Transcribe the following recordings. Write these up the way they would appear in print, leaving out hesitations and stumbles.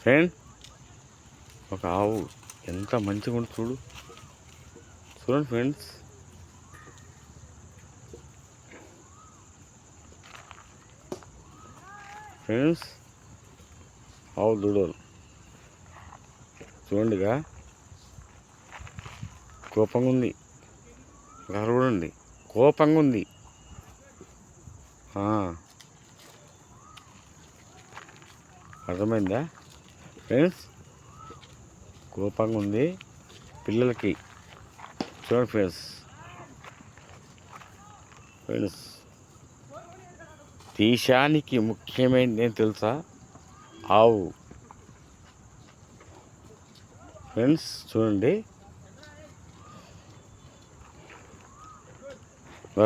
Friend ఒక ఆవు ఎంత మంచిగా ఉంటుంది చూడండి ఫ్రెండ్స్. ఫ్రెండ్స్ ఆవు దూడలు చూడండిగా, కోపంగా ఉంది, చూడండి కోపంగా ఉంది. అర్థమైందా ఫ్రెండ్స్? కోపంగా ఉంది పిల్లలకి. చూడండి ఫ్రెండ్స్. దేశానికి ముఖ్యమైనది ఏం తెలుసా? ఆవు. ఫ్రెండ్స్ చూడండి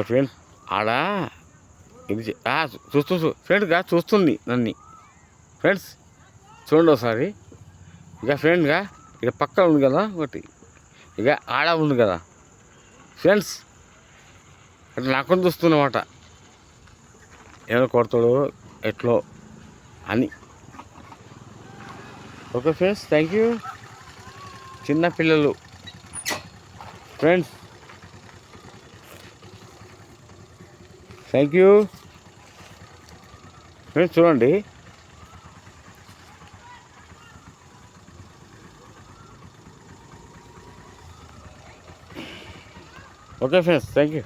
ఫ్రెండ్స్, ఆడ ఇది ఫ్రెండ్గా చూస్తుంది నన్ను. ఫ్రెండ్స్ చూడండి ఒకసారి. ఇక ఫ్రెండ్గా ఇక పక్కన ఉంది కదా ఒకటి, ఇక ఆడ ఉంది కదా ఫ్రెండ్స్, అట్లా నాకొని చూస్తున్నమాట. ఏదో కొడతాడు ఎట్లో అని. Okay friends, thank you. చిన్న పిల్లలు ఫ్రెండ్స్, థ్యాంక్ యూ ఫ్రెండ్స్. చూడండి ఓకే ఫ్రెండ్స్, థ్యాంక్ యూ.